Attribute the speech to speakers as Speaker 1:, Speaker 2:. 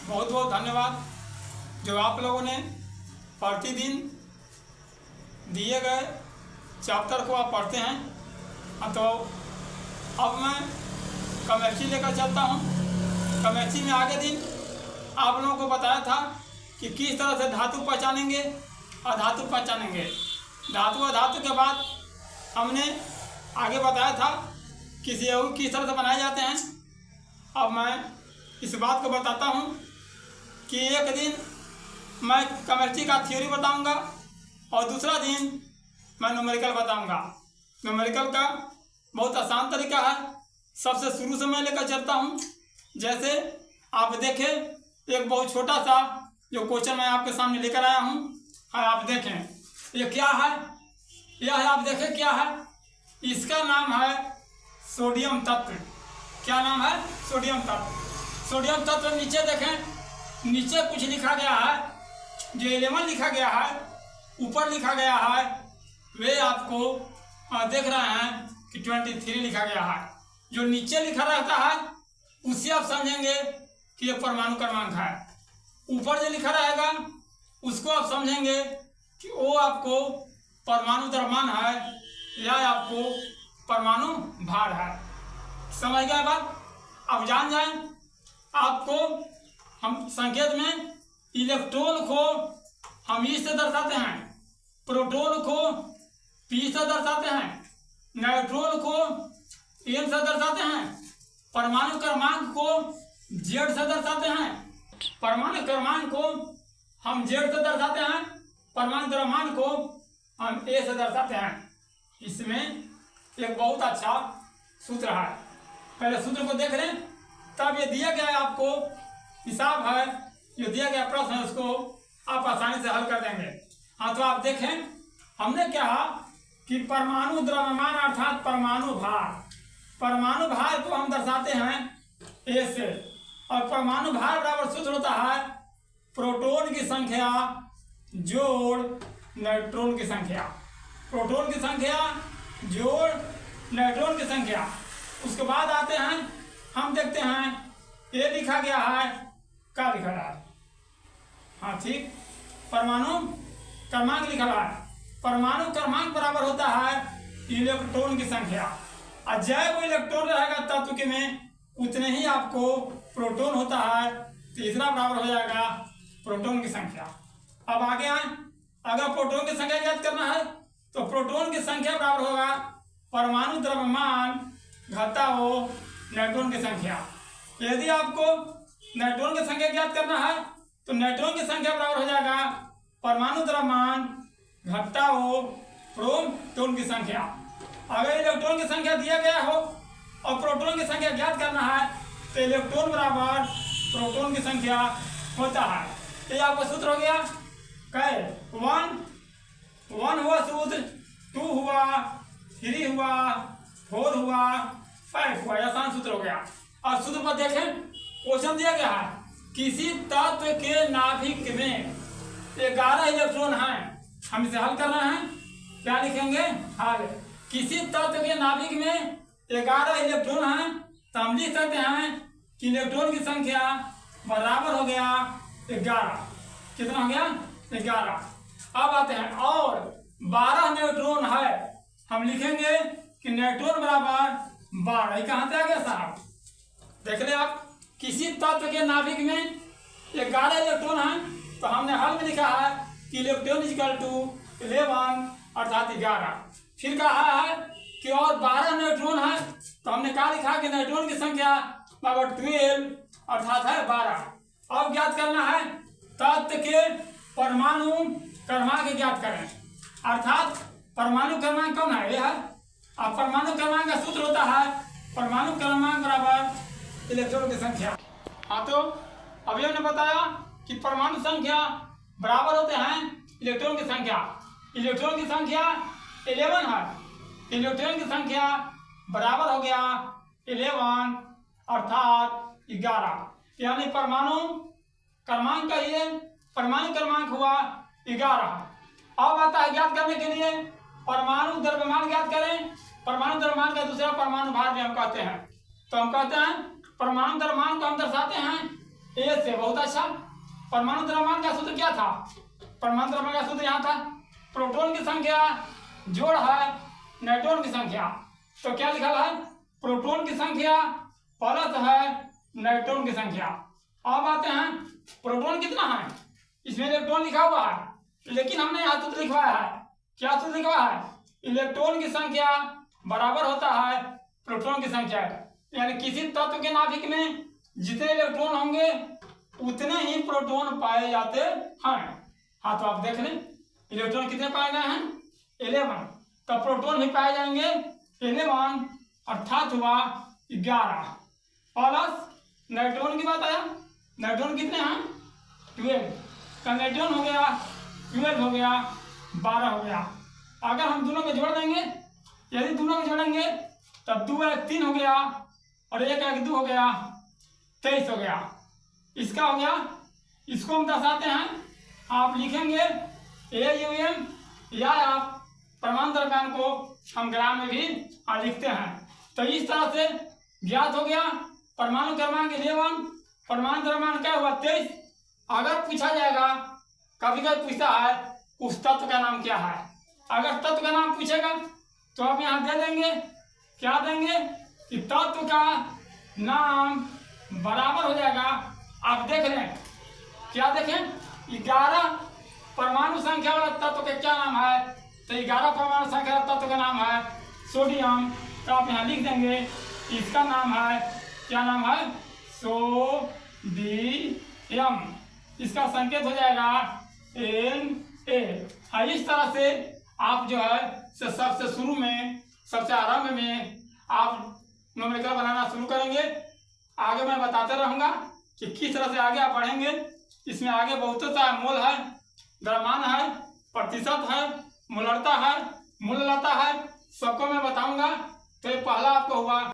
Speaker 1: बहुत बहुत धन्यवाद जो आप लोगों ने प्रतिदिन दिए गए चैप्टर को आप पढ़ते हैं। तो अब मैं केमिस्ट्री लेकर चलता हूँ। केमिस्ट्री में आगे दिन आप लोगों को बताया था कि किस तरह से धातु पहचानेंगे और धातु पहचानेंगे। धातु और धातु के बाद हमने आगे बताया था किसी यौगिक किस तरह से बनाए जाते हैं। अब मैं इस बात को बताता हूँ कि एक दिन मैं केमिस्ट्री का थ्योरी बताऊंगा और दूसरा दिन मैं न्यूमेरिकल बताऊंगा। न्यूमेरिकल का बहुत आसान तरीका है। सबसे शुरू से मैं लेकर चलता हूँ। जैसे आप देखें, एक बहुत छोटा सा जो क्वेश्चन मैं आपके सामने लेकर आया हूँ। आप देखें ये क्या है। यह है, आप देखें क्या है। इसका नाम है सोडियम तत्व। क्या नाम है? सोडियम तत्व। सोडियम तत्व नीचे देखें, नीचे कुछ लिखा गया है। जो 11 लिखा गया है, ऊपर लिखा गया है, वे आपको देख रहे हैं कि 23 लिखा गया है। जो नीचे लिखा रहता है उससे आप समझेंगे कि यह परमाणु क्रमांक है। ऊपर जो लिखा रहेगा उसको आप समझेंगे कि वो आपको परमाणु द्रव्यमान है या आपको परमाणु भार है। समझ गए बात? अब जान जाएं। आपको हम संकेत में इलेक्ट्रॉन को हम ई से दर्शाते हैं, प्रोटॉन को पी से दर्शाते हैं, न्यूट्रॉन को एन से दर्शाते हैं, परमाणु क्रमांक को जेड से दर्शाते हैं, परमाणु क्रमांक को हम जेड से दर्शाते हैं, परमाणु द्रव्यमान को हम ए से दर्शाते हैं। इसमें एक बहुत अच्छा सूत्र है। पहले सूत्र को देख लें, तब ये दिया गया है आपको हिसाब है, जो दिया गया प्रश्न है उसको आप आसानी से हल कर देंगे। हाँ, तो आप देखें, हमने कहा कि परमाणु द्रव्यमान अर्थात परमाणु भार को हम दर्शाते हैं ए से। और परमाणु भार बराबर सूत्र होता है प्रोटॉन की संख्या जोड़ न्यूट्रॉन की संख्या। प्रोटॉन की संख्या जोड़ न्यूट्रॉन की संख्या। उसके बाद आते हैं, हम देखते हैं ए लिखा गया है, क्या लिखा रहा है? हाँ ठीक, परमाणु क्रमांक लिखा रहा है। परमाणु क्रमांक बराबर होता है इलेक्ट्रॉन की संख्या। और जैव इलेक्ट्रॉन रहेगा तत्व के में उतने ही आपको प्रोटॉन होता है। तीसरा बराबर हो जाएगा प्रोटॉन की संख्या। अब आगे आए, अगर प्रोटॉन की संख्या ज्ञात करना है तो प्रोटॉन की संख्या बराबर होगा परमाणु द्रव्यमान घटाओ न्यूट्रॉन की संख्या। यदि आपको न्यूट्रॉन की संख्या ज्ञात करना है तो न्यूट्रॉन की संख्या बराबर हो जाएगा परमाणु द्रव्यमान घटाओ प्रोटॉन की संख्या। अगर इलेक्ट्रॉन की संख्या दिया गया हो और प्रोटॉन की संख्या ज्ञात करना है तो इलेक्ट्रॉन बराबर प्रोटॉन की संख्या होता है। ये आपका सूत्र हो गया। कहे 1 हुआ सूत्र, 2 हुआ, 3 हुआ, 4 हुआ, 5 हुआ। आसान सूत्र हो गया। और सूत्र पर देखें, क्वेश्चन दिया गया है किसी तत्व के नाभिक में 11 इलेक्ट्रॉन हैं। हम इसे हल कर रहे हैं। क्या लिखेंगे? हल। किसी तत्व के नाभिक में 11 इलेक्ट्रॉन हैं तो हम लिख सकते हैं कि इलेक्ट्रॉन की संख्या बराबर हो गया 11। कितना हो गया? 11। अब आते हैं, और 12 न्यूट्रॉन है। हम लिखेंगे कि न्यूट्रॉन बराबर 12। कहाँ से आ गया साहब? देख ले आप, किसी तत्व के नाभिक में 11 इलेक्ट्रॉन हैं तो हमने हल में लिखा है कि इलेक्ट्रॉन इक्वल टू 11 अर्थात 11। फिर कहा है कि और 12 न्यूट्रॉन है तो हमने कहा लिखा कि न्यूट्रॉन की संख्या बराबर 12 अर्थात है 12। अब ज्ञात करना है तत्व के परमाणु क्रमांक ज्ञात करें। अर्थात परमाणु क्रमांक कौन है? यह है। अब परमाणु क्रमांक का सूत्र होता है परमाणु क्रमांक बराबर इलेक्ट्रॉन की संख्या। हाँ, तो अभी हमने बताया कि परमाणु संख्या बराबर होते हैं इलेक्ट्रॉन की संख्या। इलेक्ट्रॉन की संख्या 11 है। इलेक्ट्रॉन की संख्या बराबर हो गया 11 अर्थात 11। यानी परमाणु क्रमांक कहिए, परमाणु क्रमांक हुआ 11। अब आता है ज्ञात करने के लिए परमाणु द्रव्यमान ज्ञात करें। परमाणु द्रव्यमान का दूसरा परमाणु भार भी हम कहते हैं। तो हम कहते हैं परमाणु द्रव्यमान को हम दर्शाते हैं ए से, बहुत अच्छा। परमाणु द्रव्यमान का सूत्र क्या था? परमाणु द्रव्यमान का सूत्र यहाँ था, प्रोटॉन की संख्या जोड़ है न्यूट्रॉन की संख्या। तो क्या लिखा है? प्रोटॉन की संख्या प्लस है न्यूट्रॉन की संख्या। अब आते हैं, प्रोटॉन कितना है? इसमें इलेक्ट्रॉन लिखा हुआ है, लेकिन हमने यहाँ सूत्र लिखवाया है। क्या सूत्र लिखवाया है? इलेक्ट्रॉन की संख्या बराबर होता है प्रोटॉन की संख्या। यानी किसी तत्व के नाभिक में जितने इलेक्ट्रॉन होंगे उतने ही प्रोटॉन पाए जाते हैं। हाँ, तो आप देख लें इलेक्ट्रॉन कितने पाए गए हैं? 11। तो प्रोटॉन भी पाए जाएंगे 11, अर्थात हुआ 11। प्लस न्यूट्रॉन की बात आया, न्यूट्रॉन कितने हैं? 12। का न्यूट्रॉन हो गया 12, हो गया 12, हो गया। अगर हम दोनों को जोड़ देंगे, यदि दोनों को जोड़ेंगे तब 2 1 3 हो गया और 1 1 2 हो गया, 23 हो गया। इसका हो गया, इसको हम दर्शाते हैं, आप लिखेंगे AUM, या आप परमाणु द्रव्यमान को हम ग्राम में भी लिखते हैं। तो इस तरह से ज्ञात हो गया परमाणु क्रमांक 11, परमाणु द्रव्यमान क्या हुआ 23। अगर पूछा जाएगा, कभी कभी पूछता है उस तत्व का नाम क्या है, अगर तत्व का नाम पूछेगा तो आप यहाँ दे देंगे, क्या देंगे कि तत्व का नाम बराबर हो जाएगा। आप देख लें, क्या देखें, 11 परमाणु संख्या वाला तत्व का क्या नाम है? तो 11 परमाणु संख्या वाला तत्व का नाम है सोडियम। तो आप यहाँ लिख देंगे, इसका नाम है, क्या नाम है? सोडियम। इसका संकेत हो जाएगा Na। इस तरह से आप जो है सबसे शुरू में, सबसे आरंभ में आप न्यूमेरिकल बनाना शुरू करेंगे। आगे मैं बताते रहूँगा कि किस तरह से आगे आप बढ़ेंगे। इसमें आगे बहुत सा मोल है, द्रव्यमान है, प्रतिशत है, मोलरता है, मूललता है, सबको मैं बताऊंगा। तो ये पहला आपको हुआ